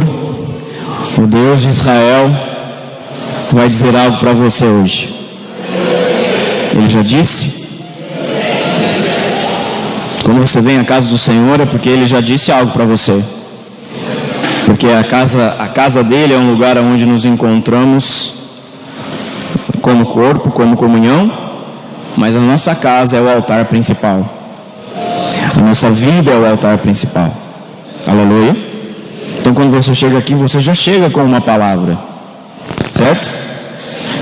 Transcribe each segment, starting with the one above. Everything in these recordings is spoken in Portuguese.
Senhor, o Deus de Israel, vai dizer algo para você hoje. Ele já disse? Quando você vem à casa do Senhor é porque Ele já disse algo para você. Porque a casa dele é um lugar onde nos encontramos como corpo, como comunhão, mas a nossa casa é o altar principal. A nossa vida é o altar principal. Aleluia. Então quando você chega aqui, você já chega com uma palavra, certo?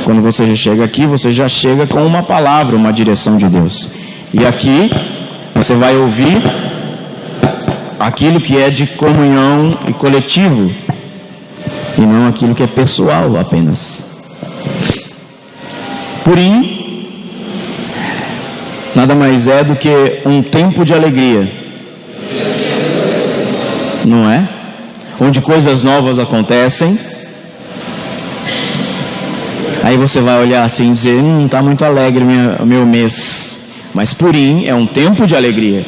Quando você já chega aqui, você já chega com uma palavra, uma direção de Deus. E aqui você vai ouvir aquilo que é de comunhão e coletivo, e não aquilo que é pessoal apenas. Purim nada mais é do que um tempo de alegria, não é? Onde coisas novas acontecem. Aí você vai olhar assim e dizer, não está muito alegre meu mês. Mas Purim é um tempo de alegria.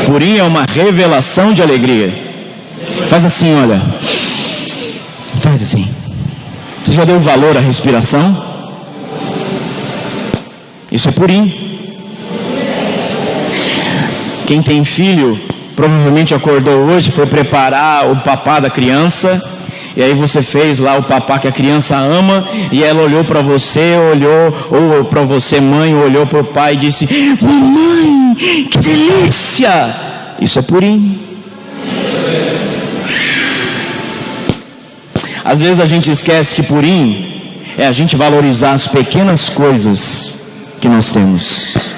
Purim é uma revelação de alegria. Faz assim, olha. Faz assim. Você já deu valor à respiração? Isso é Purim. Quem tem filho provavelmente acordou hoje, foi preparar o papá da criança, e aí você fez lá o papá que a criança ama, e ela olhou para você, ou para você mãe, olhou para o pai e disse, mamãe, que delícia! Isso é Purim. Às vezes a gente esquece que Purim é a gente valorizar as pequenas coisas que nós temos.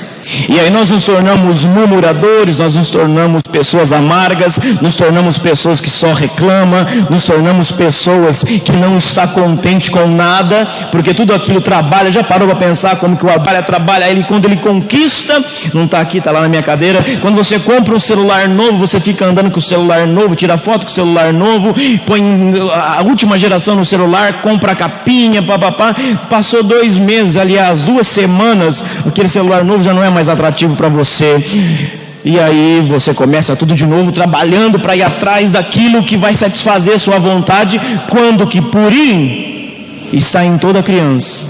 E aí nós nos tornamos murmuradores, nós nos tornamos pessoas amargas, nos tornamos pessoas que só reclamam, nos tornamos pessoas que não está contente com nada, porque tudo aquilo trabalha. Já parou para pensar como que o trabalha? Ele, quando ele conquista, não está aqui, está lá na minha cadeira, quando você compra um celular novo, você fica andando com o celular novo, tira foto com o celular novo, põe a última geração no celular, compra a capinha, papapá. Passou 2 meses, aliás 2 semanas, aquele celular novo já não é mais atrativo para você, e aí você começa tudo de novo, trabalhando para ir atrás daquilo que vai satisfazer sua vontade, quando que Purim está em toda criança,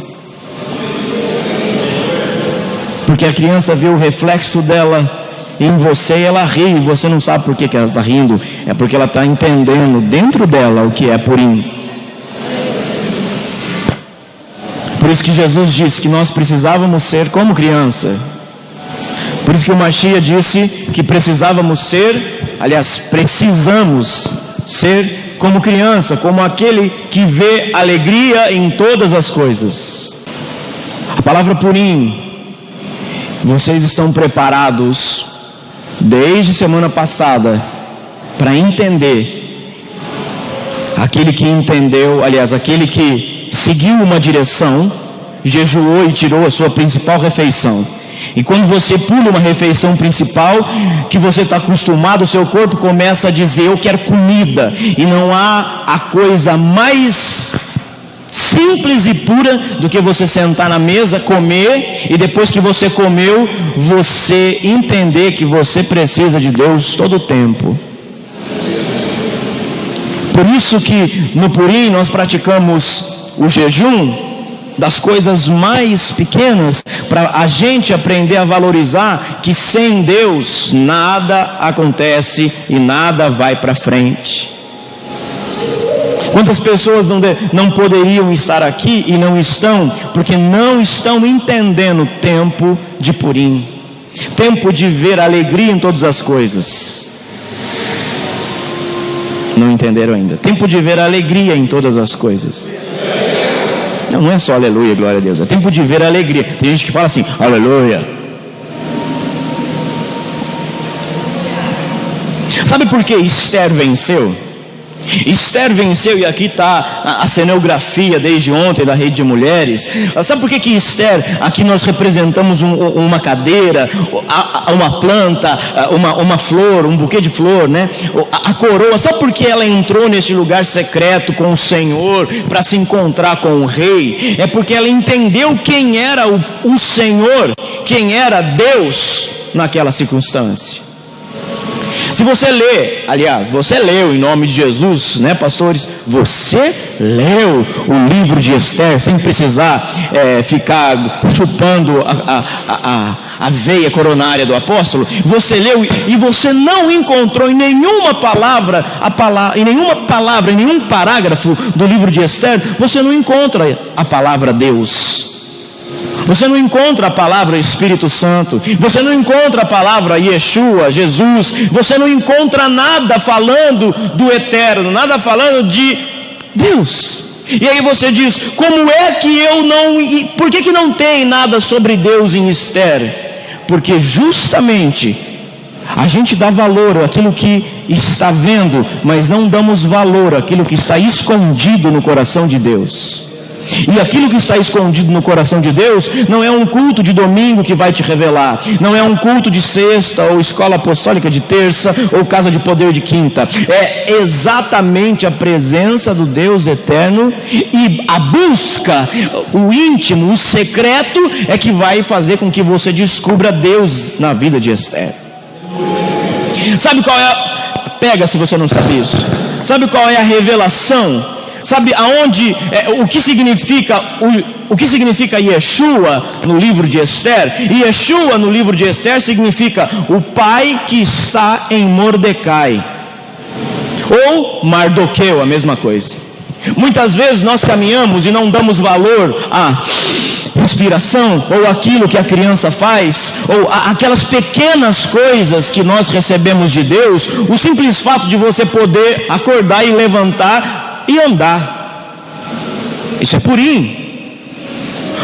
porque a criança vê o reflexo dela em você e ela ri, e você não sabe por que ela está rindo, é porque ela está entendendo dentro dela o que é Purim. Por isso que Jesus disse que nós precisávamos ser como criança. Por isso que o Mashiach disse que precisávamos ser, aliás, precisamos ser como criança, como aquele que vê alegria em todas as coisas. A palavra Purim, vocês estão preparados desde semana passada para entender. Aquele que entendeu, aliás, aquele que seguiu uma direção, jejuou e tirou a sua principal refeição. E quando você pula uma refeição principal, que você está acostumado, o seu corpo começa a dizer, eu quero comida. E não há a coisa mais simples e pura do que você sentar na mesa, comer, e depois que você comeu, você entender que você precisa de Deus todo o tempo. Por isso que no Purim nós praticamos o jejum das coisas mais pequenas, para a gente aprender a valorizar que sem Deus nada acontece e nada vai para frente. Quantas pessoas não poderiam estar aqui e não estão, porque não estão entendendo o tempo de Purim, tempo de ver alegria em todas as coisas. Não entenderam ainda. Tempo de ver alegria em todas as coisas. Não é só aleluia, glória a Deus. É tempo de ver alegria. Tem gente que fala assim, aleluia. Sabe por que Esther venceu? Esther venceu, e aqui está a cenografia desde ontem da Rede de Mulheres. Sabe por que Esther, aqui nós representamos uma cadeira, uma planta, uma flor, um buquê de flor, né? A coroa. Sabe por que ela entrou nesse lugar secreto com o Senhor, para se encontrar com o rei? É porque ela entendeu quem era o Senhor, quem era Deus naquela circunstância. Se você lê, aliás, você leu em nome de Jesus, né, pastores? Você leu o livro de Esther sem precisar ficar chupando a veia coronária do apóstolo. Você leu e você não encontrou em nenhuma palavra, em nenhum parágrafo do livro de Esther, você não encontra a palavra Deus. Você não encontra a palavra Espírito Santo, você não encontra a palavra Yeshua, Jesus, você não encontra nada falando do eterno, nada falando de Deus. E aí você diz, como é que por que não tem nada sobre Deus em Esther? Porque justamente a gente dá valor àquilo que está vendo, mas não damos valor àquilo que está escondido no coração de Deus. E aquilo que está escondido no coração de Deus não é um culto de domingo que vai te revelar, não é um culto de sexta ou escola apostólica de terça ou casa de poder de quinta. É exatamente a presença do Deus eterno e a busca, o íntimo, o secreto é que vai fazer com que você descubra Deus na vida de Esther. Sabe qual é pega se você não sabe isso? Sabe qual é a revelação? Sabe aonde, o que significa Yeshua no livro de Esther? Yeshua no livro de Esther significa o pai que está em Mordecai, ou Mardoqueu, a mesma coisa. Muitas vezes nós caminhamos e não damos valor à inspiração, ou aquilo que a criança faz, ou aquelas pequenas coisas que nós recebemos de Deus. O simples fato de você poder acordar e levantar e andar, isso é Purim.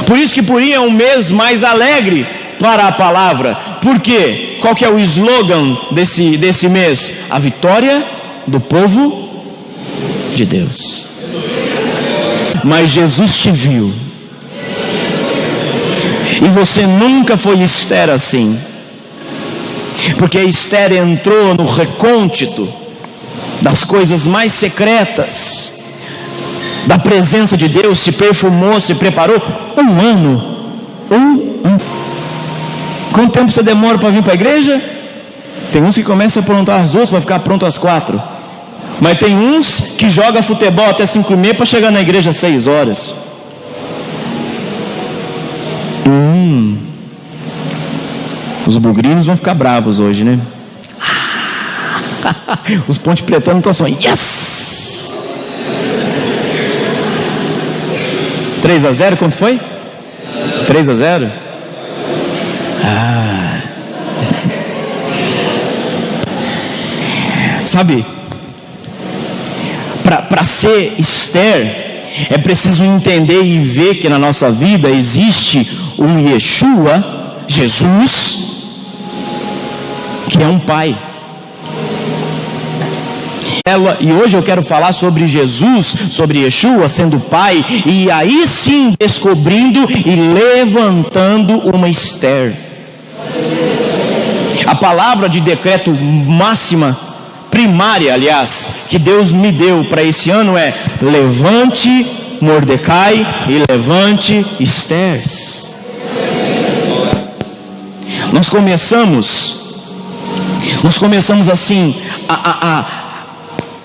Por isso que Purim é um mês mais alegre para a palavra. Por quê? Qual que é o slogan desse mês? A vitória do povo de Deus. Mas Jesus te viu, e você nunca foi Esther assim, porque Esther entrou no recôndito das coisas mais secretas da presença de Deus, se perfumou, se preparou. Um ano. Quanto tempo você demora para vir para a igreja? Tem uns que começam a aprontar às 2 para ficar pronto às 4, mas tem uns que jogam futebol até 5h30 para chegar na igreja às 6 horas. Os bugrinos vão ficar bravos hoje, né? Os ponte pretanos estão assim, yes! 3-0, quanto foi? 3-0? Sabe, para ser Esther, é preciso entender e ver que na nossa vida existe um Yeshua, Jesus, que é um pai. E hoje eu quero falar sobre Jesus, sobre Yeshua sendo pai, e aí sim descobrindo e levantando uma Esther. A palavra de decreto máxima, primária, aliás, que Deus me deu para esse ano é: levante Mordecai e levante Esther. Nós começamos assim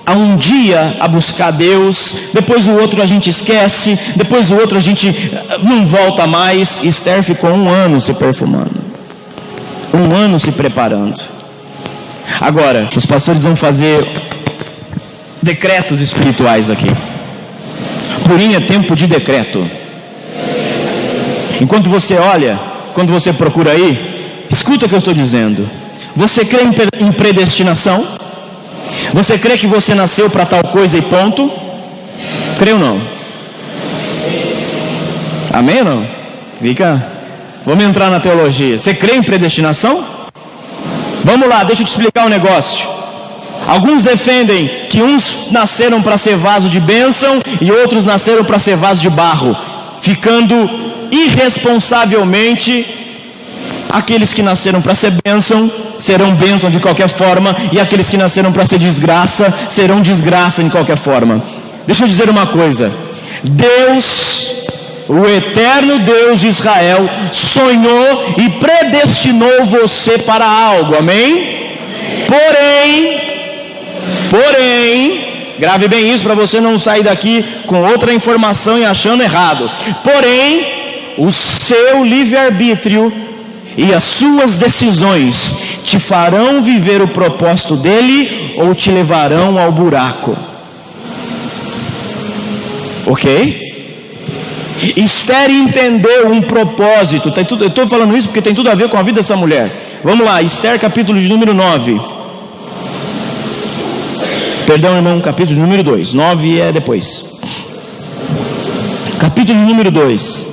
a um dia a buscar Deus, depois o outro a gente esquece, depois o outro a gente não volta mais. Esther ficou 1 ano se perfumando, 1 ano se preparando. Agora, os pastores vão fazer decretos espirituais aqui. Purim é tempo de decreto. Enquanto você olha, quando você procura aí, escuta o que eu estou dizendo. Você crê em predestinação? Você crê que você nasceu para tal coisa e ponto? Crê ou não? Amém ou não? Vamos entrar na teologia. Você crê em predestinação? Vamos lá, deixa eu te explicar um negócio. Alguns defendem que uns nasceram para ser vaso de bênção e outros nasceram para ser vaso de barro, ficando irresponsavelmente. Aqueles que nasceram para ser bênção serão bênção de qualquer forma, e aqueles que nasceram para ser desgraça serão desgraça de qualquer forma. Deixa eu dizer uma coisa: Deus, o eterno Deus de Israel, sonhou e predestinou você para algo, amém? Porém, grave bem isso para você não sair daqui com outra informação e achando errado. Porém, o seu livre-arbítrio e as suas decisões te farão viver o propósito dele ou te levarão ao buraco. Ok? Esther entendeu um propósito. Eu estou falando isso porque tem tudo a ver com a vida dessa mulher. Vamos lá, Esther capítulo de número 9. Perdão, irmão, capítulo de número 2. 9 é depois. Capítulo de número 2.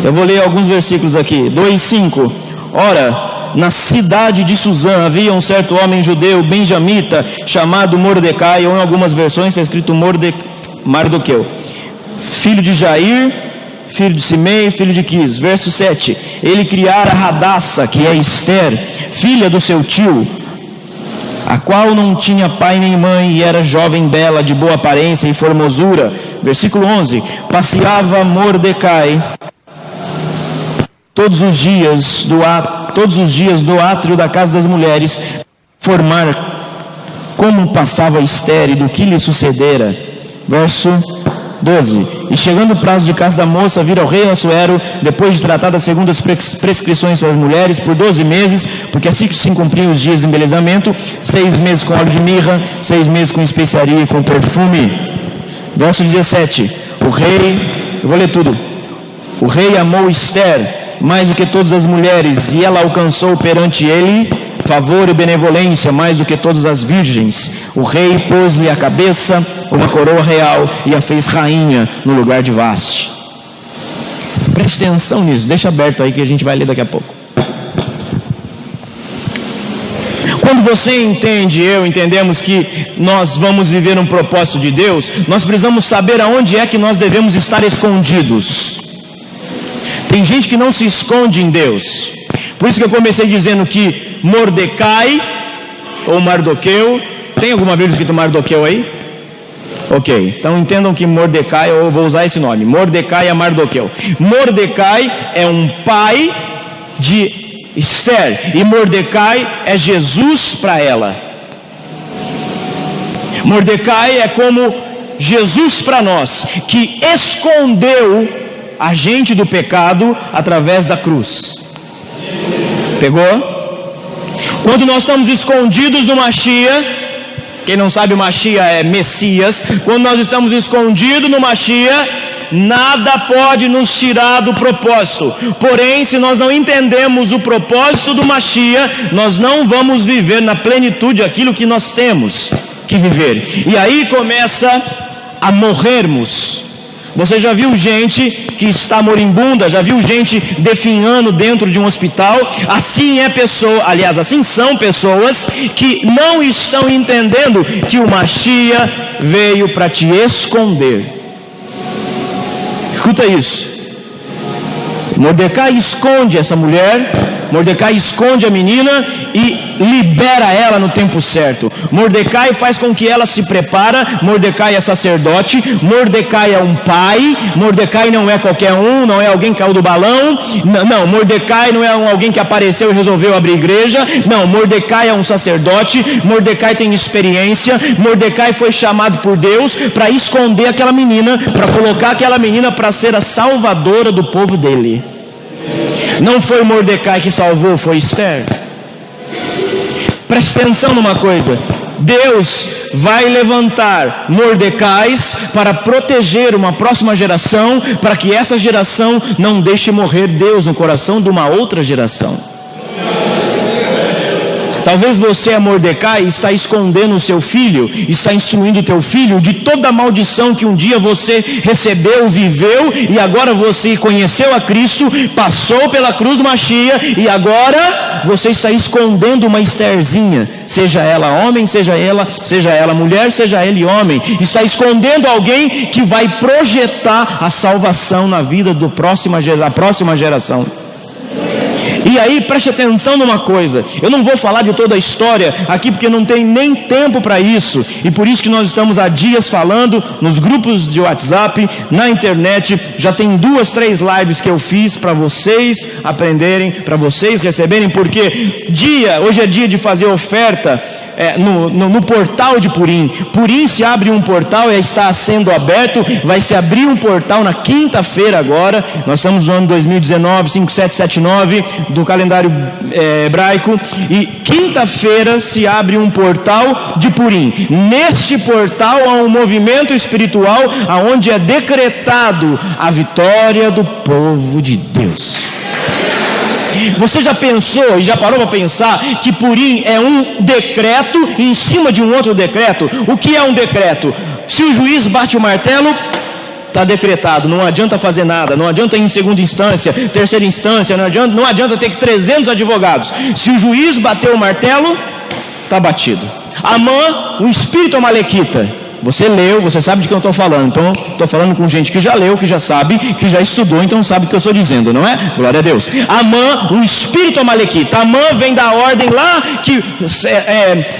Eu vou ler alguns versículos aqui. 2:5. Ora, na cidade de Suzã havia um certo homem judeu, benjamita, chamado Mordecai, ou em algumas versões está escrito Mardoqueu, filho de Jair, filho de Simei, filho de Quis. Verso 7. Ele criara Radassa, que é Esther, filha do seu tio, a qual não tinha pai nem mãe, e era jovem, bela, de boa aparência e formosura. Versículo 11. Passeava Mordecai todos os dias do átrio da casa das mulheres, formar como passava Esther e do que lhe sucedera. Verso 12. E chegando o prazo de casa da moça, vir ao rei Assuero, depois de tratada segundo as prescrições das mulheres, por 12 meses, porque assim que se cumpriam os dias de embelezamento, 6 meses com óleo de mirra, 6 meses com especiaria e com perfume. Verso 17. O rei, eu vou ler tudo. O rei amou Esther mais do que todas as mulheres, e ela alcançou perante ele favor e benevolência mais do que todas as virgens. O rei pôs-lhe à cabeça uma coroa real e a fez rainha no lugar de Vaste. Preste atenção nisso, deixa aberto aí que a gente vai ler daqui a pouco. Quando você entende, entendemos que nós vamos viver um propósito de Deus, nós precisamos saber aonde é que nós devemos estar escondidos. Tem gente que não se esconde em Deus. Por isso que eu comecei dizendo que Mordecai ou Mardoqueu, tem alguma Bíblia escrito Mardoqueu aí? Ok, então entendam que Mordecai, eu vou usar esse nome, Mordecai é Mardoqueu. Mordecai é um pai de Esther, e Mordecai é Jesus para ela. Mordecai é como Jesus para nós, que escondeu a gente do pecado através da cruz. Pegou? Quando nós estamos escondidos no Mashiach, quem não sabe, o Mashiach é Messias. Quando nós estamos escondidos no Mashiach, nada pode nos tirar do propósito. Porém, se nós não entendemos o propósito do Mashiach, nós não vamos viver na plenitude aquilo que nós temos que viver. E aí começa a morrermos. Você já viu gente que está moribunda? Já viu gente definhando dentro de um hospital? Assim assim são pessoas que não estão entendendo que o Mashiach veio para te esconder. Escuta isso. Mordecai esconde essa mulher, Mordecai esconde a menina e libera ela no tempo certo. Mordecai faz com que ela se prepara. Mordecai é sacerdote, Mordecai é um pai. Mordecai não é qualquer um, não é alguém que caiu do balão. Não, Mordecai não é alguém que apareceu e resolveu abrir igreja. Não, Mordecai é um sacerdote. Mordecai tem experiência. Mordecai foi chamado por Deus para esconder aquela menina, para colocar aquela menina para ser a salvadora do povo dele. Não foi Mordecai que salvou, foi Esther. Preste atenção numa coisa: Deus vai levantar Mordecais para proteger uma próxima geração, para que essa geração não deixe morrer Deus no coração de uma outra geração. Talvez você, Mordecai, está escondendo o seu filho, está instruindo o teu filho de toda a maldição que um dia você recebeu, viveu, e agora você conheceu a Cristo, passou pela cruz do Mashiach, e agora você está escondendo uma Estherzinha, seja ela homem, seja ela mulher, seja ele homem. Está escondendo alguém que vai projetar a salvação na vida da próxima geração. E aí preste atenção numa coisa, eu não vou falar de toda a história aqui porque não tem nem tempo para isso, e por isso que nós estamos há dias falando nos grupos de WhatsApp, na internet. Já tem 2, 3 lives que eu fiz para vocês aprenderem, para vocês receberem, porque hoje é dia de fazer oferta no portal de Purim. Purim se abre um portal, está sendo aberto, vai se abrir um portal na quinta-feira agora, nós estamos no ano 2019, 5779 do calendário hebraico, e quinta-feira se abre um portal de Purim. Neste portal há um movimento espiritual onde é decretado a vitória do povo de Deus. Você já pensou e já parou para pensar que Purim é um decreto em cima de um outro decreto? O que é um decreto? Se o juiz bate o martelo, está decretado, não adianta fazer nada, não adianta ir em segunda instância, terceira instância, não adianta ter 300 advogados. Se o juiz bateu o martelo, está batido. Amã, o espírito amalequita. Você leu, você sabe de que eu estou falando. Então, estou falando com gente que já leu, que já sabe, que já estudou, então sabe o que eu estou dizendo, não é? Glória a Deus. Amã, o espírito amalequita. Amã vem da ordem lá que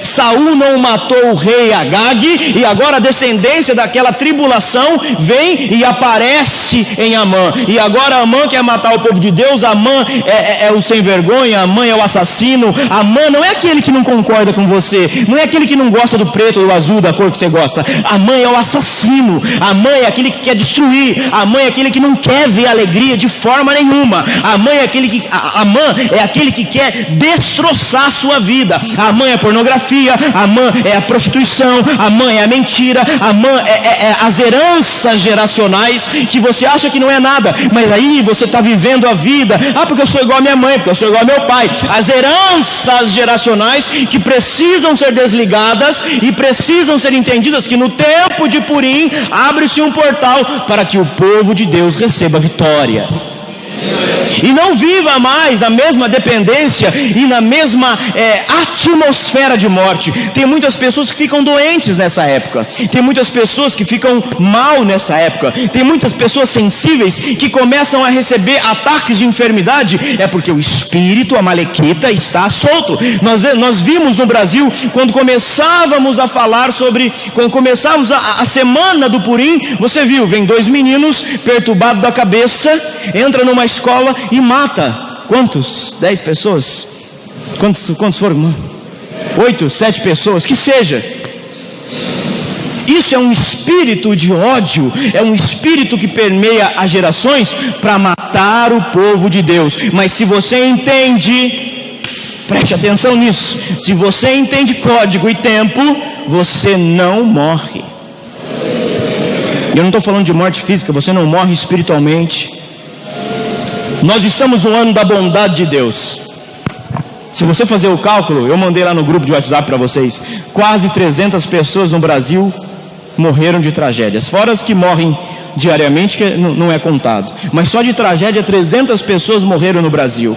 Saul não matou o rei Agag, e agora a descendência daquela tribulação vem e aparece em Amã. E agora Amã quer matar o povo de Deus. Amã é o sem vergonha, Amã é o assassino. Amã não é aquele que não concorda com você, não é aquele que não gosta do preto ou do azul, da cor que você gosta. Amã é o assassino. Amã é aquele que quer destruir. Amã é aquele que não quer ver alegria de forma nenhuma. Amã é aquele que quer destroçar a sua vida. Amã é a pornografia. Amã é a prostituição. Amã é a mentira. Amã é as heranças geracionais que você acha que não é nada, mas aí você está vivendo a vida. Porque eu sou igual a minha mãe, porque eu sou igual ao meu pai. As heranças geracionais que precisam ser desligadas e precisam ser entendidas, que no tempo de Purim abre-se um portal para que o povo de Deus receba vitória e não viva mais a mesma dependência e na mesma atmosfera de morte. Tem muitas pessoas que ficam doentes nessa época, tem muitas pessoas que ficam mal nessa época, tem muitas pessoas sensíveis que começam a receber ataques de enfermidade. É porque o espírito amalequita está solto. Nós vimos no Brasil, quando começávamos a falar sobre, quando começávamos a semana do Purim, você viu, vem 2 meninos perturbados da cabeça, entra numa escola e mata, quantos? 10 pessoas? Quantos foram? 8, 7 pessoas, que seja. Isso é um espírito de ódio, é um espírito que permeia as gerações para matar o povo de Deus. Mas se você entende, preste atenção nisso, se você entende código e tempo, você não morre. Eu não estou falando de morte física, você não morre espiritualmente. Nós estamos no ano da bondade de Deus. Se você fazer o cálculo, eu mandei lá no grupo de WhatsApp para vocês, quase 300 pessoas no Brasil morreram de tragédias, fora as que morrem diariamente, que não é contado, mas só de tragédia 300 pessoas morreram no Brasil.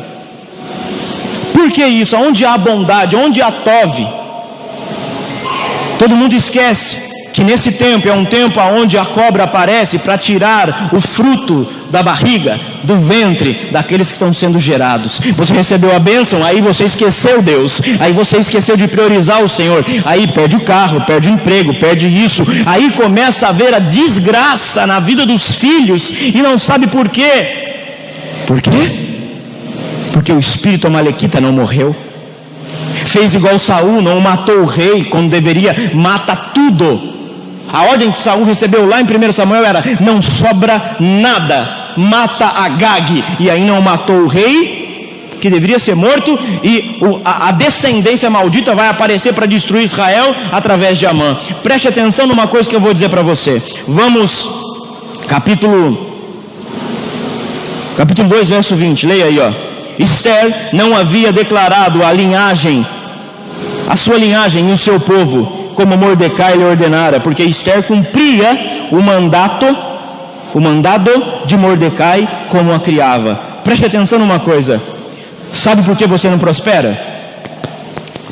Por que isso? Onde há bondade, onde há tove? Todo mundo esquece que nesse tempo é um tempo onde a cobra aparece para tirar o fruto da barriga, do ventre daqueles que estão sendo gerados. Você recebeu a bênção, aí você esqueceu Deus, aí você esqueceu de priorizar o Senhor, aí perde o carro, perde o emprego, perde isso, aí começa a haver a desgraça na vida dos filhos e não sabe por quê. Por quê? Porque o espírito amalequita não morreu. Fez igual Saul, não matou o rei quando deveria, mata tudo. A ordem que Saul recebeu lá em 1 Samuel era: não sobra nada, mata Agag. E aí não matou o rei, que deveria ser morto, e a descendência maldita vai aparecer para destruir Israel através de Amã. Preste atenção numa coisa que eu vou dizer para você. Vamos, capítulo 2, verso 20, leia aí, ó. Esther não havia declarado a sua linhagem e o seu povo, como Mordecai lhe ordenara, porque Esther cumpria o mandado de Mordecai como a criava. Preste atenção numa coisa. Sabe por que você não prospera?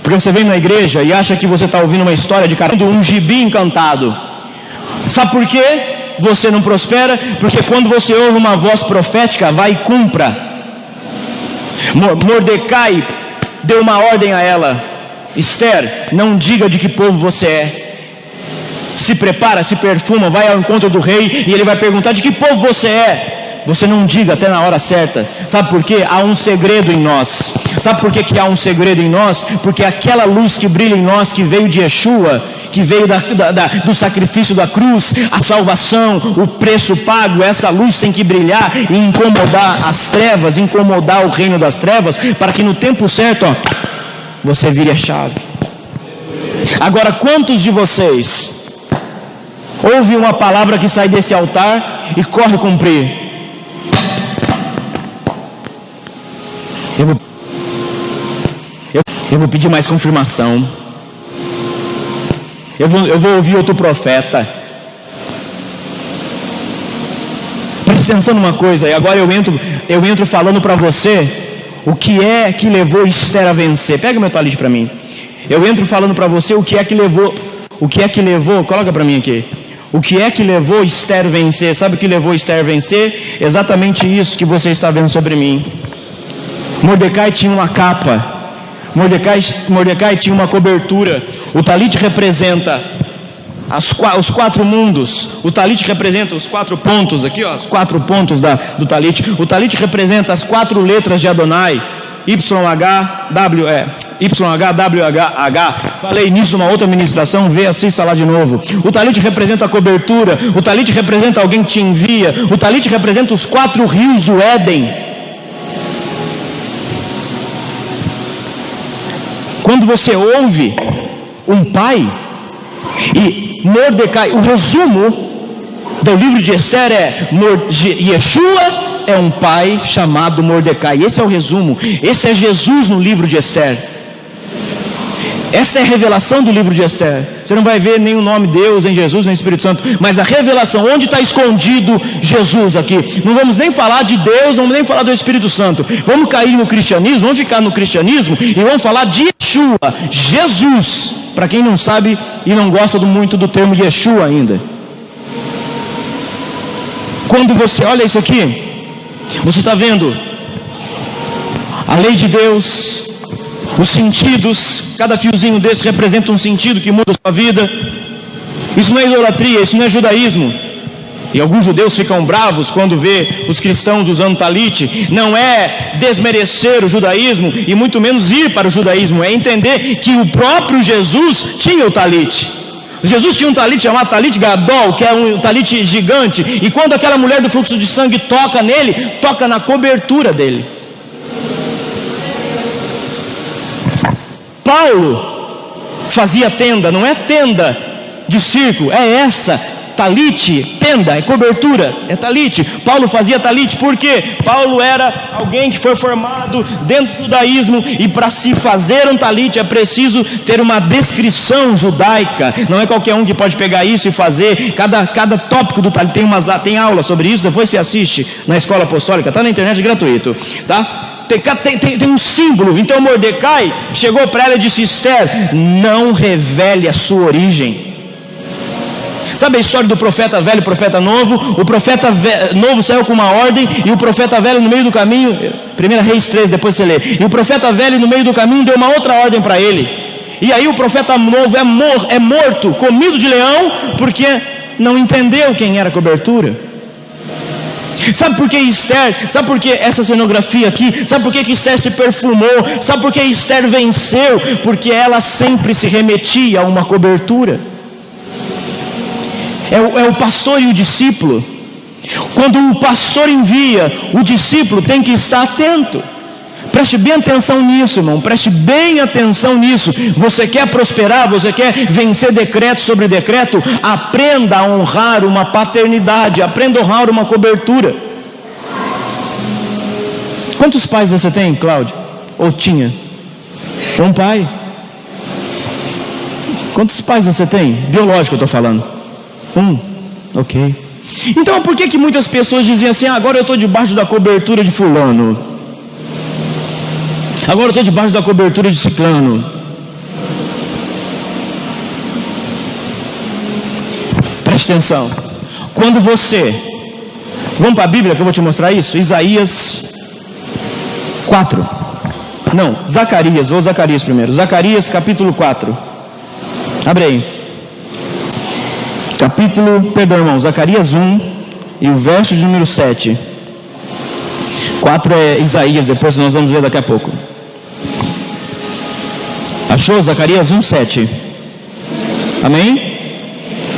Porque você vem na igreja e acha que você está ouvindo uma história de caramba, um gibi encantado. Sabe por que você não prospera? Porque quando você ouve uma voz profética, vai e cumpra. Mordecai deu uma ordem a ela: Esther, não diga de que povo você é. Se prepara, se perfuma, vai ao encontro do rei e ele vai perguntar: de que povo você é? Você não diga até na hora certa. Sabe por quê? Há um segredo em nós. Sabe por quê que há um segredo em nós? Porque aquela luz que brilha em nós, que veio de Yeshua, que veio do sacrifício da cruz, a salvação, o preço pago, essa luz tem que brilhar e incomodar as trevas, incomodar o reino das trevas, para que no tempo certo, você vire a chave. Agora, quantos de vocês ouvem uma palavra que sai desse altar e corre cumprir? Eu vou pedir mais confirmação. Eu vou ouvir outro profeta. Presta atenção numa coisa, e agora eu entro falando para você o que é que levou Esther a vencer. Pega meu talite para mim. Eu entro falando para você o que é que levou, coloca para mim aqui. O que é que levou Esther a vencer? Sabe o que levou Esther a vencer? Exatamente isso que você está vendo sobre mim. Mordecai tinha uma capa. Mordecai tinha uma cobertura. O talite representa os 4 mundos. O talite representa os 4 pontos aqui, ó, os 4 pontos do talite. O talite representa as 4 letras de Adonai: YHWH. Falei nisso numa outra ministração, assista lá de novo. O talite representa a cobertura. O talite representa alguém que te envia. O talite representa os 4 rios do Éden. Quando você ouve um pai e Mordecai, o resumo do livro de Esther é: Yeshua é um pai chamado Mordecai. Esse é o resumo. Esse é Jesus no livro de Esther. Essa é a revelação do livro de Esther. Você não vai ver nem o nome de Deus, nem Jesus, nem Espírito Santo, mas a revelação, onde está escondido Jesus aqui. Não vamos nem falar de Deus, não vamos nem falar do Espírito Santo. Vamos cair no cristianismo, vamos ficar no cristianismo e vamos falar de Yeshua, Jesus. Para quem não sabe e não gosta muito do termo Yeshua ainda. Quando você olha isso aqui, você está vendo a lei de Deus, os sentidos, cada fiozinho desse representa um sentido que muda a sua vida. Isso não é idolatria, isso não é judaísmo. E alguns judeus ficam bravos quando vê os cristãos usando talite. Não é desmerecer o judaísmo e muito menos ir para o judaísmo, é entender que o próprio Jesus tinha o talite. Jesus tinha um talite chamado talite gadol, que é um talite gigante, e quando aquela mulher do fluxo de sangue toca nele, toca na cobertura dele. Paulo fazia tenda, não é tenda de circo, é essa, talite, tenda, é cobertura, é talite. Paulo fazia talite, por quê? Paulo era alguém que foi formado dentro do judaísmo, e para se fazer um talite é preciso ter uma descrição judaica. Não é qualquer um que pode pegar isso e fazer. Cada tópico do talite tem aula sobre isso, depois você assiste na escola apostólica, está na internet, gratuito, tá? Tem um símbolo. Então Mordecai chegou para ela e disse: Esther, não revele a sua origem. Sabe a história do profeta velho e profeta novo? O profeta novo saiu com uma ordem, e o profeta velho no meio do caminho, 1 Reis 13, depois você lê, e o profeta velho no meio do caminho deu uma outra ordem para ele. E aí o profeta novo é morto, comido de leão, porque não entendeu quem era a cobertura. Sabe por que Esther, sabe por que essa cenografia aqui, sabe por que Esther se perfumou, sabe por que Esther venceu? Porque ela sempre se remetia a uma cobertura. É o pastor e o discípulo. Quando o pastor envia, o discípulo tem que estar atento. Preste bem atenção nisso, irmão, preste bem atenção nisso. Você quer prosperar, você quer vencer decreto sobre decreto? Aprenda a honrar uma paternidade, aprenda a honrar uma cobertura. Quantos pais você tem, Cláudio? Ou tinha? Um pai? Quantos pais você tem? Biológico eu estou falando. Ok. Então por que muitas pessoas dizem assim: agora eu estou debaixo da cobertura de fulano, agora eu estou debaixo da cobertura de ciclano? Preste atenção. Quando você, vamos para a Bíblia que eu vou te mostrar isso. Isaías 4. Não, Zacarias, vou Zacarias primeiro. Zacarias capítulo 4. Abre aí. Zacarias 1 e o verso de número 7. 4 é Isaías, depois nós vamos ver daqui a pouco. Achou? Zacarias 1, 7. Amém?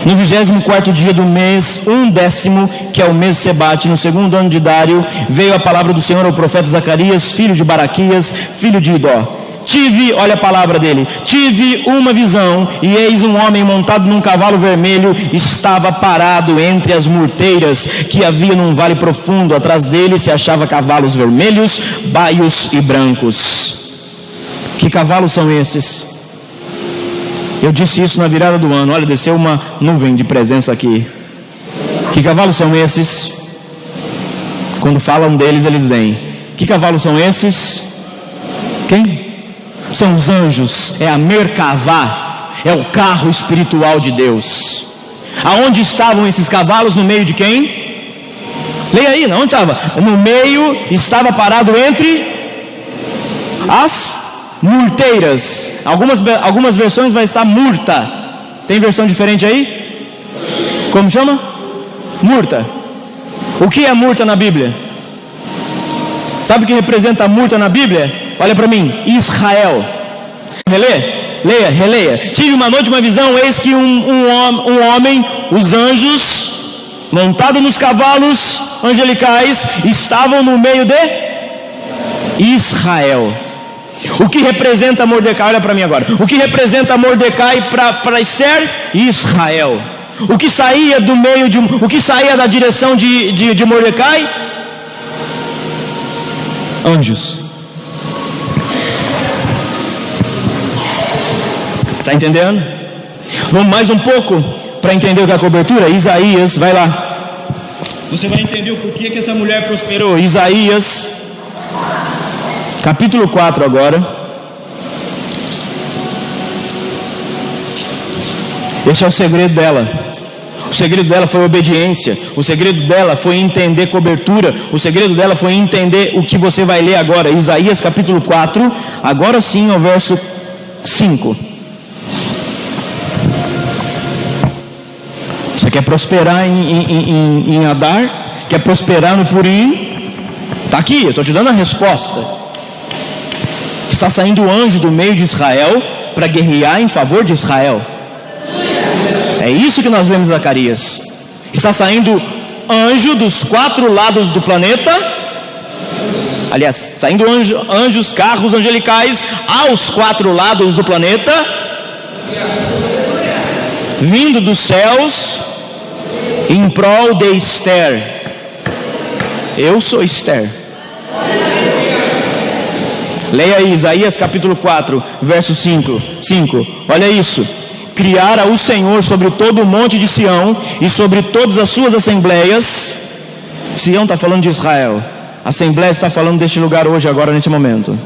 No 24º dia do mês, 1/10, que é o mês Sebate, no segundo ano de Dário, veio a palavra do Senhor ao profeta Zacarias, filho de Baraquias, filho de Idó. Olha a palavra dele, tive uma visão, e eis um homem montado num cavalo vermelho, estava parado entre as murteiras que havia num vale profundo, atrás dele se achava cavalos vermelhos, baios e brancos. Que cavalos são esses? Eu disse isso na virada do ano. Olha, desceu uma nuvem de presença aqui. Que cavalos são esses? Quando falam deles, eles vêm. Que cavalos são esses? Quem? São os anjos. É a Merkavá. É o carro espiritual de Deus. Aonde estavam esses cavalos? No meio de quem? Leia aí, não estava? No meio estava parado entre as murteiras. Algumas versões vai estar murta. Tem versão diferente aí? Como chama? Murta. O que é murta na Bíblia? Sabe o que representa a murta na Bíblia? Olha para mim, Israel. Releia. Tive uma noite uma visão, eis que um homem, os anjos, montado nos cavalos angelicais, estavam no meio de Israel. O que representa Mordecai? Olha para mim agora. O que representa Mordecai para Esther? Israel. O que saía do meio de, o que saía da direção de Mordecai? Anjos. Está entendendo? Vamos mais um pouco para entender o que é a cobertura. Isaías, vai lá. Você vai entender o porquê que essa mulher prosperou. Isaías capítulo 4 agora. Esse é o segredo dela. O segredo dela foi obediência. O segredo dela foi entender cobertura. O segredo dela foi entender o que você vai ler agora. Isaías capítulo 4, agora sim ao verso 5. Você quer prosperar em Adar? Quer prosperar no Purim? Está aqui, eu estou te dando a resposta. Está saindo o anjo do meio de Israel para guerrear em favor de Israel. É isso que nós vemos em Zacarias. Está saindo anjo dos 4 lados do planeta. Aliás, saindo anjos, carros angelicais aos 4 lados do planeta, vindo dos céus em prol de Esther. Eu sou Esther. Leia aí Isaías capítulo 4, verso 5. Olha isso. Criara o Senhor sobre todo o monte de Sião e sobre todas as suas assembleias. Sião está falando de Israel. A assembleia está falando deste lugar hoje, agora, nesse momento.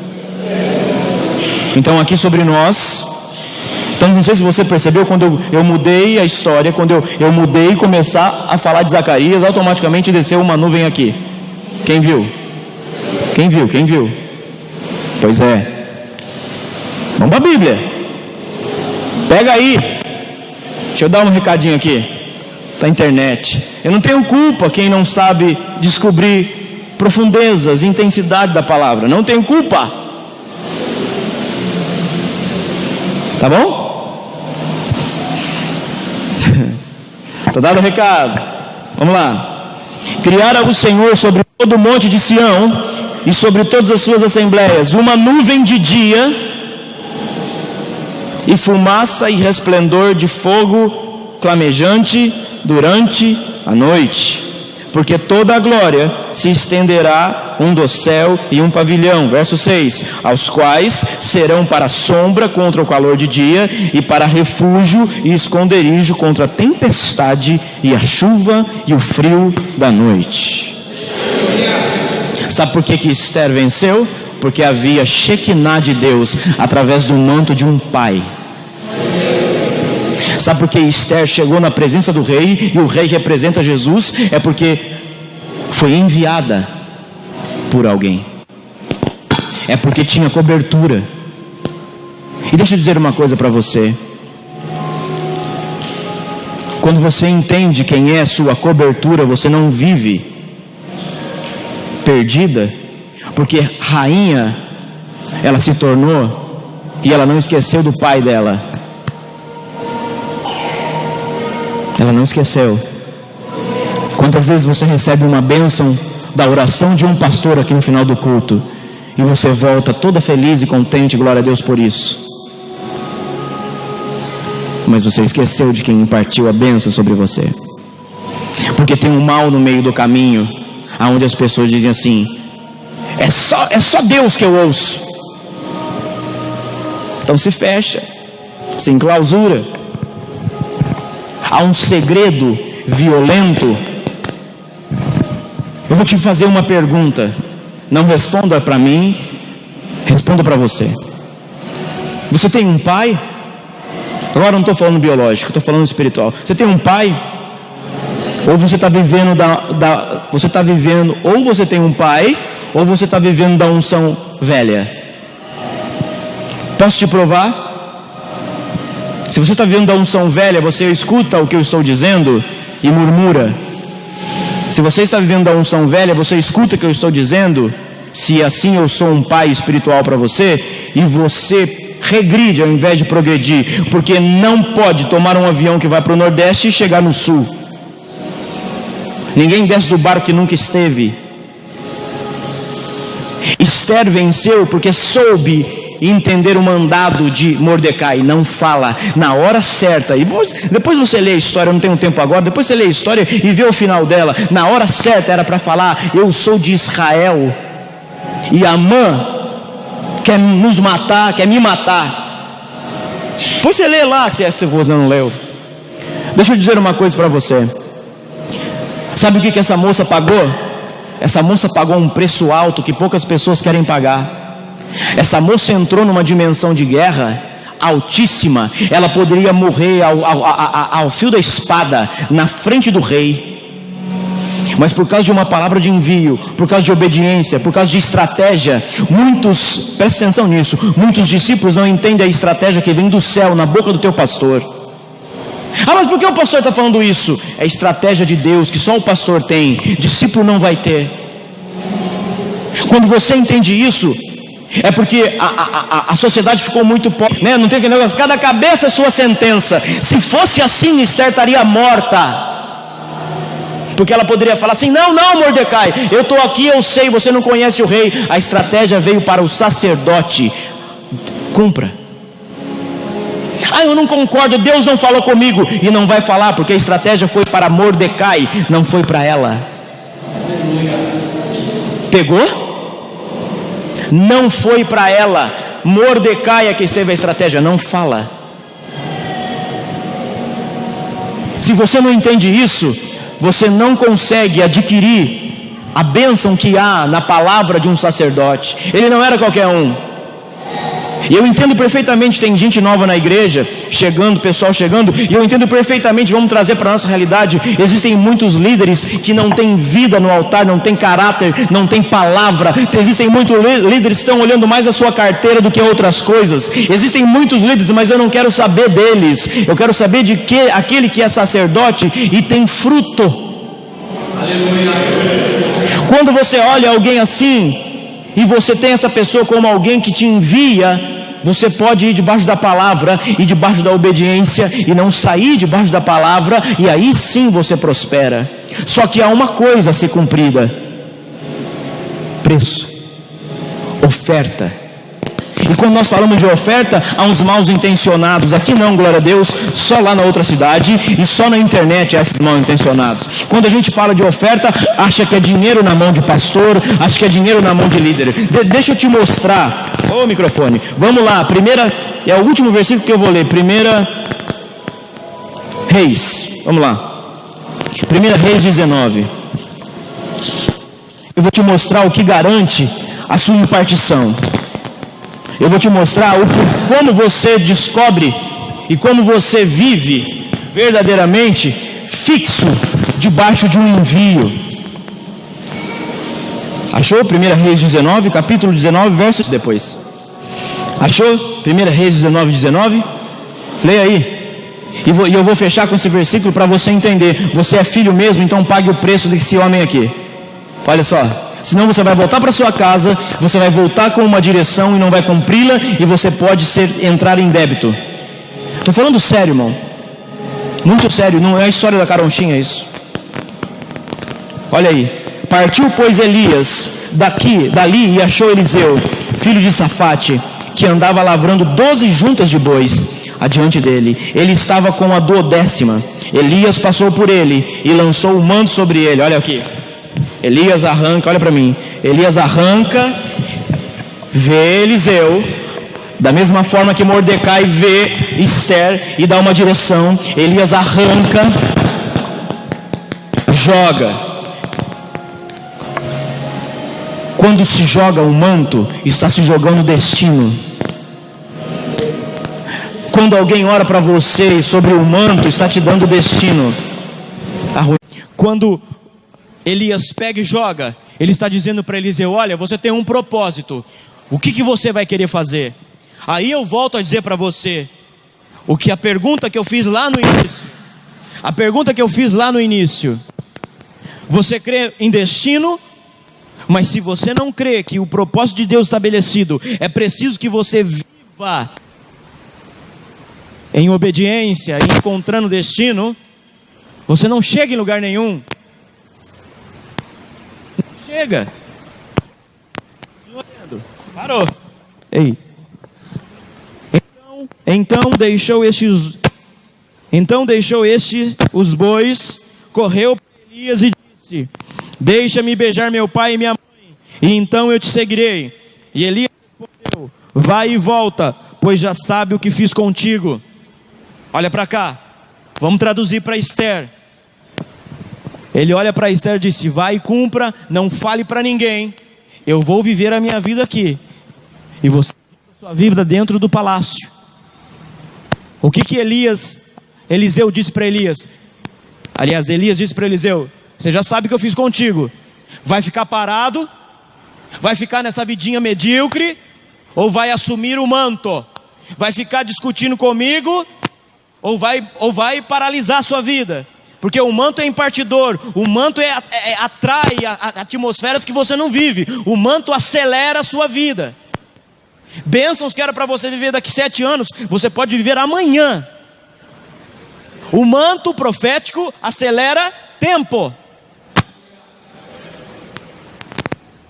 Então aqui sobre nós. Então não sei se você percebeu, quando eu mudei a história, quando eu mudei começar a falar de Zacarias, automaticamente desceu uma nuvem aqui. Quem viu? Pois é. Vamos para a Bíblia. Pega aí. Deixa eu dar um recadinho aqui para a internet. Eu não tenho culpa quem não sabe descobrir profundezas, intensidade da palavra. Não tenho culpa. Tá bom? Estou dando o recado. Vamos lá. Criara o Senhor sobre todo o monte de Sião e sobre todas as suas assembleias uma nuvem de dia e fumaça e resplendor de fogo flamejante durante a noite, porque toda a glória se estenderá um dossel e um pavilhão. Verso 6, aos quais serão para sombra contra o calor de dia e para refúgio e esconderijo contra a tempestade e a chuva e o frio da noite. Sabe por que Esther venceu? Porque havia Shekinah de Deus através do manto de um pai. Sabe por que Esther chegou na presença do rei e o rei representa Jesus? É porque foi enviada por alguém. é porque tinha cobertura. E deixa eu dizer uma coisa para você: quando você entende quem é sua cobertura, você não vive perdida, porque rainha ela se tornou e ela não esqueceu do pai dela. Ela não esqueceu. Quantas vezes você recebe uma bênção da oração de um pastor aqui no final do culto e você volta toda feliz e contente, glória a Deus por isso, mas você esqueceu de quem impartiu a bênção sobre você. Porque tem um mal no meio do caminho, aonde as pessoas dizem assim: é só Deus que eu ouço. Então se fecha, se enclausura. Há um segredo violento. Eu vou te fazer uma pergunta. Não responda para mim, responda para você. Você tem um pai? Agora não estou falando biológico, estou falando espiritual. Você tem um pai? Ou você está vivendo você está vivendo, ou você tem um pai, ou você está vivendo da unção velha. Posso te provar? Se você está vivendo da unção velha, você escuta o que eu estou dizendo e murmura. Se você está vivendo da unção velha, você escuta o que eu estou dizendo. Se assim eu sou um pai espiritual para você, e você regride ao invés de progredir, porque não pode tomar um avião que vai para o Nordeste e chegar no Sul. Ninguém desce do barco que nunca esteve. Esther venceu porque soube entender o mandado de Mordecai. Não fala na hora certa. E depois você lê a história, eu não tenho tempo agora. Depois você lê a história e vê o final dela. Na hora certa era para falar: eu sou de Israel e Amã quer nos matar, quer me matar. Depois você lê lá, se você não leu. Deixa eu dizer uma coisa para você. Sabe o que essa moça pagou? Essa moça pagou um preço alto que poucas pessoas querem pagar. Essa moça entrou numa dimensão de guerra altíssima. Ela poderia morrer ao fio da espada na frente do rei, mas por causa de uma palavra de envio, por causa de obediência, por causa de estratégia, muitos, presta atenção nisso, muitos discípulos não entendem a estratégia que vem do céu na boca do teu pastor. Ah, mas por que o pastor está falando isso? É estratégia de Deus que só o pastor tem, discípulo não vai ter. Quando você entende isso, é porque a sociedade ficou muito pobre, né? Não tem aquele negócio, cada cabeça é sua sentença. Se fosse assim, Esther estaria morta, porque ela poderia falar assim: não, Mordecai, eu estou aqui, eu sei, você não conhece o rei. A estratégia veio para o sacerdote: cumpra. Ah, eu não concordo, Deus não falou comigo. E não vai falar, porque a estratégia foi para Mordecai, não foi para ela. Pegou? Não foi para ela. Mordecai é que teve a estratégia. Não fala. Se você não entende isso, você não consegue adquirir a bênção que há na palavra de um sacerdote. Ele não era qualquer um. E eu entendo perfeitamente, tem gente nova na igreja chegando, pessoal chegando, e eu entendo perfeitamente, vamos trazer para a nossa realidade. Existem muitos líderes que não têm vida no altar, não têm caráter, não têm palavra. Existem muitos líderes que estão olhando mais a sua carteira do que outras coisas. Existem muitos líderes, mas eu não quero saber deles. Eu quero saber de que aquele que é sacerdote e tem fruto. Aleluia. Quando você olha alguém assim, e você tem essa pessoa como alguém que te envia, você pode ir debaixo da palavra e debaixo da obediência e não sair debaixo da palavra, e aí sim você prospera. Só que há uma coisa a ser cumprida: preço, oferta. E quando nós falamos de oferta, há uns mal intencionados. Aqui não, glória a Deus, só lá na outra cidade e só na internet há esses mal intencionados. Quando a gente fala de oferta, acha que é dinheiro na mão de pastor, acha que é dinheiro na mão de líder. Deixa eu te mostrar. Ô microfone, vamos lá. É o último versículo que eu vou ler. 1 Reis, vamos lá. 1 Reis 19. Eu vou te mostrar o que garante a sua impartição. Eu vou te mostrar como você descobre e como você vive verdadeiramente fixo debaixo de um envio. Achou? 1 Reis 19, capítulo 19, versos depois. Achou? 1 Reis 19, 19. Leia aí. E eu vou fechar com esse versículo para você entender. Você é filho mesmo, então pague o preço desse homem aqui. Olha só. Senão você vai voltar para sua casa, você vai voltar com uma direção e não vai cumpri-la, e você pode entrar em débito. Estou falando sério, irmão. Muito sério, não é a história da caronchinha isso. Olha aí. Partiu, pois, Elias dali e achou Eliseu, filho de Safate, que andava lavrando 12 juntas de bois adiante dele. Ele estava com a 12ª. Elias passou por ele e lançou o manto sobre ele. Olha aqui. Elias arranca, olha para mim. Elias arranca, vê Eliseu, da mesma forma que Mordecai vê Esther e dá uma direção. Elias arranca, joga. Quando se joga o manto, está se jogando o destino. Quando alguém ora para você sobre o manto, está te dando destino. Quando Elias pega e joga, ele está dizendo para Eliseu: olha, você tem um propósito. O que você vai querer fazer? Aí eu volto a dizer para você a pergunta que eu fiz lá no início. A pergunta que eu fiz lá no início. Você crê em destino? Mas se você não crê que o propósito de Deus estabelecido é preciso que você viva em obediência e encontrando destino, você não chega em lugar nenhum. Não chega. Parou. Ei. Então deixou os bois, correu para Elias e disse: deixa-me beijar meu pai e minha mãe, e então eu te seguirei. E Elias respondeu: vai e volta, pois já sabe o que fiz contigo. Olha para cá, vamos traduzir para Esther. Ele olha para Esther e disse: vai e cumpra, não fale para ninguém, eu vou viver a minha vida aqui, e você vive a sua vida dentro do palácio. O que Eliseu disse para Elias? Aliás, Elias disse para Eliseu: você já sabe o que eu fiz contigo. Vai ficar parado? Vai ficar nessa vidinha medíocre? Ou vai assumir o manto? Vai ficar discutindo comigo? Ou vai paralisar a sua vida? Porque o manto é impartidor. O manto atrai atmosferas que você não vive. O manto acelera a sua vida. Bênçãos que era para você viver daqui 7 anos, você pode viver amanhã. O manto profético acelera tempo.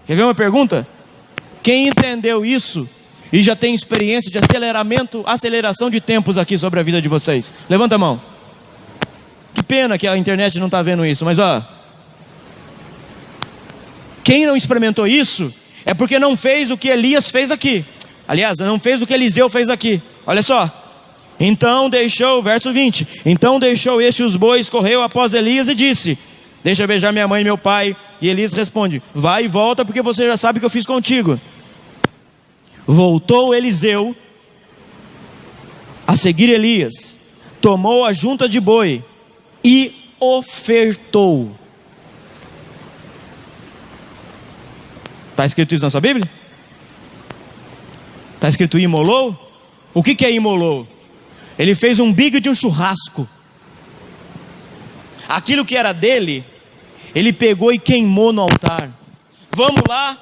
Quer ver uma pergunta? Quem entendeu isso e já tem experiência de aceleração de tempos aqui sobre a vida de vocês? Levanta a mão. Que pena que a internet não está vendo isso, mas ó, quem não experimentou isso é porque não fez o que Elias fez aqui. Aliás, não fez o que Eliseu fez aqui. Olha só. Então deixou, verso 20. Então deixou os bois, correu após Elias e disse: deixa eu beijar minha mãe e meu pai. E Elias responde: vai e volta, porque você já sabe o que eu fiz contigo. Voltou Eliseu a seguir Elias, tomou a junta de boi e ofertou. Está escrito isso na sua Bíblia? Está escrito imolou? O que é imolou? Ele fez um bico de um churrasco. Aquilo que era dele, ele pegou e queimou no altar. Vamos lá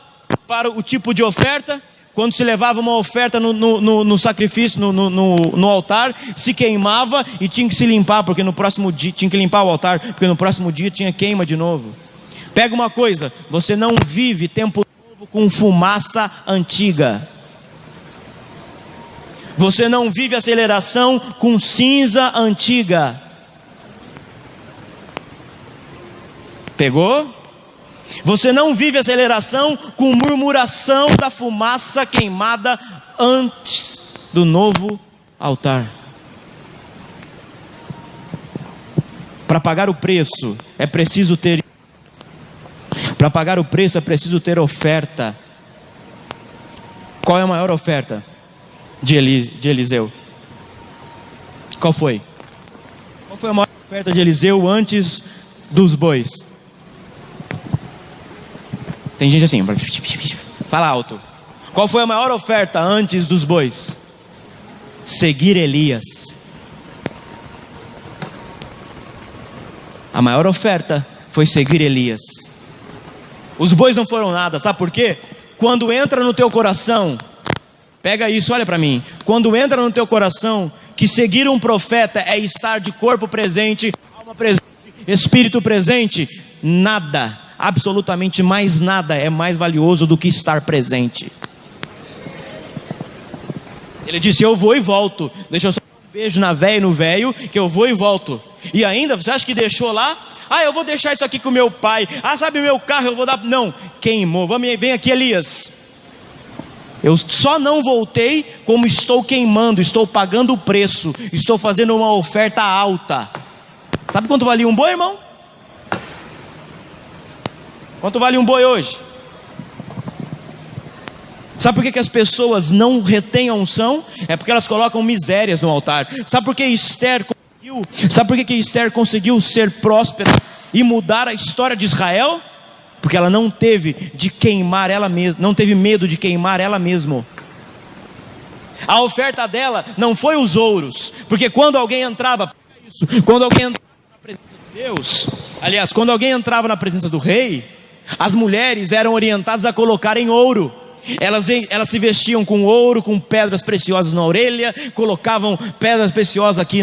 para o tipo de oferta. Quando se levava uma oferta no sacrifício, no altar, se queimava e tinha que se limpar, porque no próximo dia tinha que limpar o altar, porque no próximo dia tinha queima de novo. Pega uma coisa, você não vive tempo novo com fumaça antiga. Você não vive aceleração com cinza antiga. Pegou? Você não vive aceleração com murmuração da fumaça queimada antes do novo altar. Para pagar o preço é preciso ter. Para pagar o preço é preciso ter oferta. Qual é a maior oferta de Eliseu? Qual foi? Qual foi a maior oferta de Eliseu antes dos bois? Tem gente assim, fala alto. Qual foi a maior oferta antes dos bois? Seguir Elias. A maior oferta foi seguir Elias. Os bois não foram nada, sabe por quê? Quando entra no teu coração, pega isso, olha para mim. Quando entra no teu coração que seguir um profeta é estar de corpo presente, alma presente, espírito presente, nada, absolutamente mais nada é mais valioso do que estar presente. Ele disse: eu vou e volto. Deixa eu só dar um beijo na véia e no véio, que eu vou e volto. E ainda, você acha que deixou lá? Ah, eu vou deixar isso aqui com meu pai. Ah, sabe meu carro, eu vou dar... Não, queimou. Vem aqui, Elias. Eu só não voltei como estou queimando, estou pagando o preço, estou fazendo uma oferta alta. Sabe quanto valia um boi, irmão? Quanto vale um boi hoje? Sabe por que as pessoas não retêm a unção? É porque elas colocam misérias no altar. Sabe por que Esther conseguiu ser próspera e mudar a história de Israel? Porque ela não teve de queimar ela mesma, não teve medo de queimar ela mesma. A oferta dela não foi os ouros, porque quando alguém entrava na presença de Deus, aliás, quando alguém entrava na presença do rei, as mulheres eram orientadas a colocar em ouro. Elas se vestiam com ouro, com pedras preciosas na orelha, colocavam pedras preciosas aqui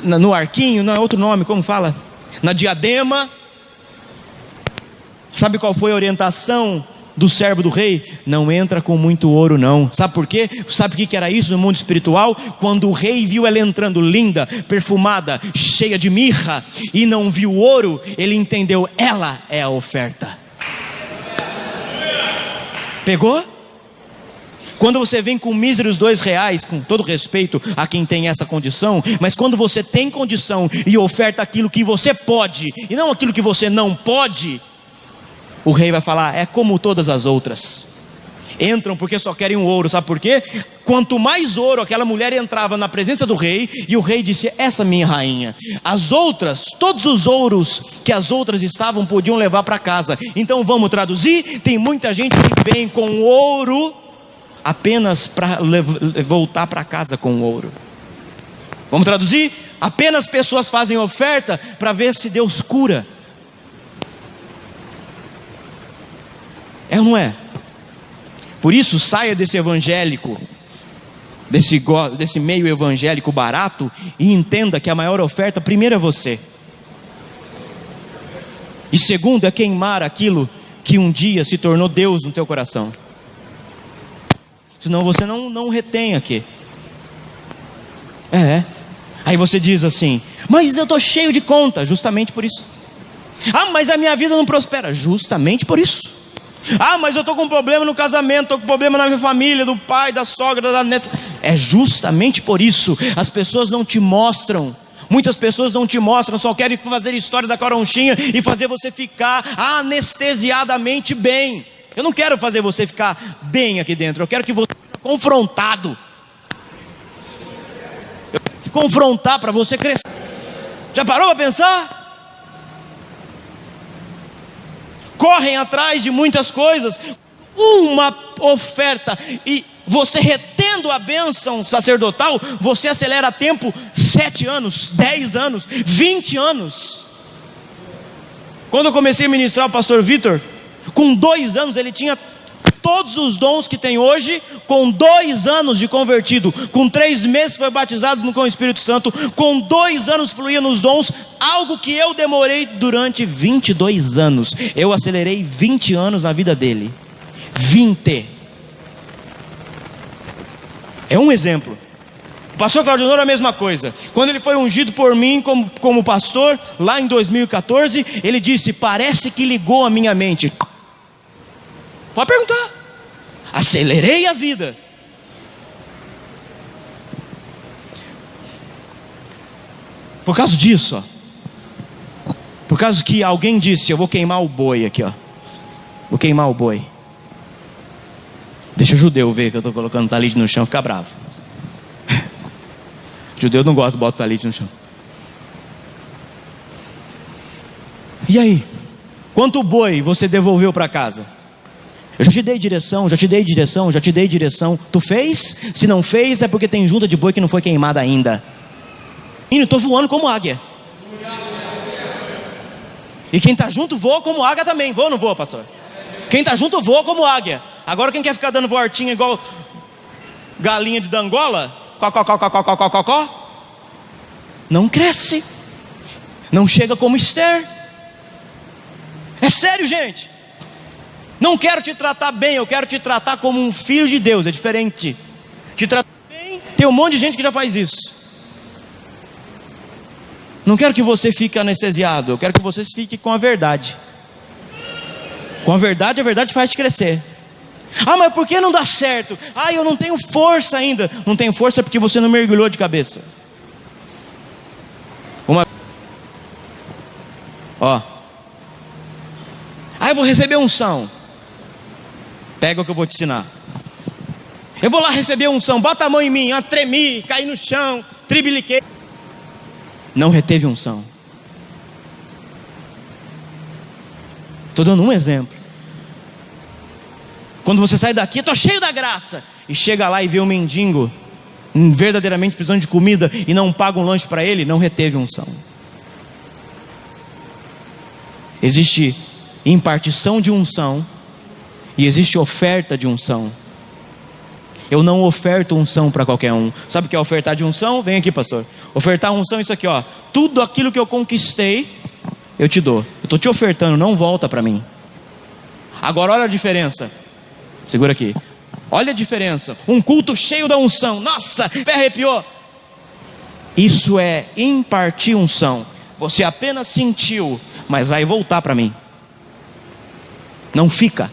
no arquinho, não é outro nome, como fala? Na diadema. Sabe qual foi a orientação do servo do rei? Não entra com muito ouro não. Sabe por quê? Sabe o que era isso no mundo espiritual? Quando o rei viu ela entrando linda, perfumada, cheia de mirra, e não viu ouro, ele entendeu: ela é a oferta. Pegou? Quando você vem com míseros R$2, com todo respeito a quem tem essa condição, mas quando você tem condição e oferta aquilo que você pode e não aquilo que você não pode, o rei vai falar: é como todas as outras. Entram porque só querem o ouro. Sabe por quê? Quanto mais ouro aquela mulher entrava na presença do rei, e o rei disse: essa minha rainha. As outras, todos os ouros que as outras estavam, podiam levar para casa. Então vamos traduzir: tem muita gente que vem com ouro apenas para voltar para casa com ouro. Vamos traduzir: apenas pessoas fazem oferta para ver se Deus cura. É ou não é? Por isso, saia desse evangélico, desse meio evangélico barato, e entenda que a maior oferta, primeiro, é você, e segundo, é queimar aquilo que um dia se tornou Deus no teu coração. Senão você não retém aqui. Aí você diz assim: mas eu estou cheio de conta. Justamente por isso. Ah, mas a minha vida não prospera. Justamente por isso. Ah, mas eu estou com problema no casamento, estou com problema na minha família, do pai, da sogra, da neta. É justamente por isso. As pessoas não te mostram. Muitas pessoas não te mostram, só querem fazer história da caronchinha e fazer você ficar anestesiadamente bem. Eu não quero fazer você ficar bem aqui dentro, eu quero que você seja confrontado. Eu quero te confrontar para você crescer. Já parou para pensar? Correm atrás de muitas coisas, uma oferta, e você retendo a bênção sacerdotal, você acelera tempo 7 anos, 10 anos, 20 anos. Quando eu comecei a ministrar o pastor Vitor, com 2 anos ele tinha todos os dons que tem hoje, com 2 anos de convertido, com 3 meses foi batizado com o Espírito Santo, com 2 anos fluía nos dons, algo que eu demorei durante 22 anos, eu acelerei 20 anos na vida dele, 20, é um exemplo. O pastor Claudionoro é a mesma coisa. Quando ele foi ungido por mim como pastor, lá em 2014, ele disse: parece que ligou a minha mente. Pode perguntar. Acelerei a vida. Por causa disso, ó. Por causa que alguém disse: eu vou queimar o boi aqui, ó. Vou queimar o boi. Deixa o judeu ver que eu estou colocando talite no chão, fica bravo. O judeu não gosta de botar talite no chão. E aí? Quanto boi você devolveu para casa? Eu já te dei direção, já te dei direção, já te dei direção. Tu fez? Se não fez, é porque tem junta de boi que não foi queimada ainda. E eu estou voando como águia. E quem está junto voa como águia também. Voa ou não voa, pastor? Quem está junto voa como águia. Agora quem quer ficar dando voltinha igual galinha de dangola, não cresce. Não chega como Esther. É sério, gente. Não quero te tratar bem, eu quero te tratar como um filho de Deus. É diferente. Te tratar bem, tem um monte de gente que já faz isso. Não quero que você fique anestesiado, eu quero que você fique com a verdade. Com a verdade faz te crescer. Ah, mas por que não dá certo? Ah, eu não tenho força ainda. Não tenho força porque você não mergulhou de cabeça. Eu vou receber unção. Pega o que eu vou te ensinar. Eu vou lá receber unção. Bota a mão em mim. Tremi, caí no chão, tribiliquei. Não reteve unção. Estou dando um exemplo. Quando você sai daqui, estou cheio da graça, e chega lá e vê um mendigo verdadeiramente precisando de comida e não paga um lanche para ele, não reteve unção. Existe impartição de unção e existe oferta de unção. Eu não oferto unção para qualquer um. Sabe o que é ofertar de unção? Vem aqui, pastor. Ofertar unção é isso aqui, tudo aquilo que eu conquistei, eu te dou. Eu estou te ofertando, não volta para mim. Agora olha a diferença. Segura aqui. Olha a diferença. Um culto cheio da unção. Nossa, pé arrepiou. Isso é impartir unção. Você apenas sentiu, mas vai voltar para mim. Não fica.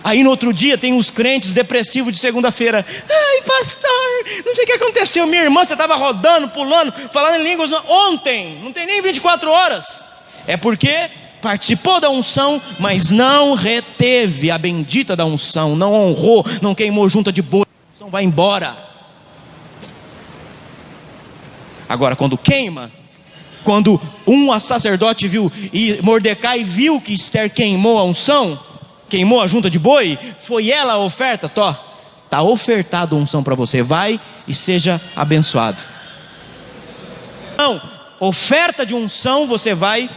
Aí no outro dia tem os crentes depressivos de segunda-feira. Ai, pastor, não sei o que aconteceu. Minha irmã, você estava rodando, pulando, falando em línguas ontem. Não tem nem 24 horas. É porque participou da unção, mas não reteve a bendita da unção. Não honrou, não queimou junta de boi. A unção vai embora. Agora quando queima, quando um sacerdote viu, e Mordecai viu que Esther queimou a unção, queimou a junta de boi, foi ela a oferta, está ofertado a unção para você, vai e seja abençoado. Não, oferta de unção você vai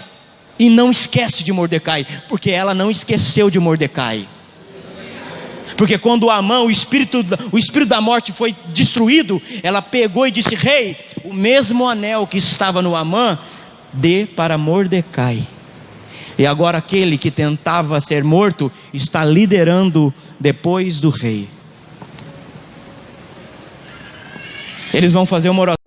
e não esquece de Mordecai, porque ela não esqueceu de Mordecai. Porque quando Amã, o espírito da morte foi destruído, ela pegou e disse: rei, o mesmo anel que estava no Amã, dê para Mordecai. E agora aquele que tentava ser morto está liderando depois do rei. Eles vão fazer uma oração.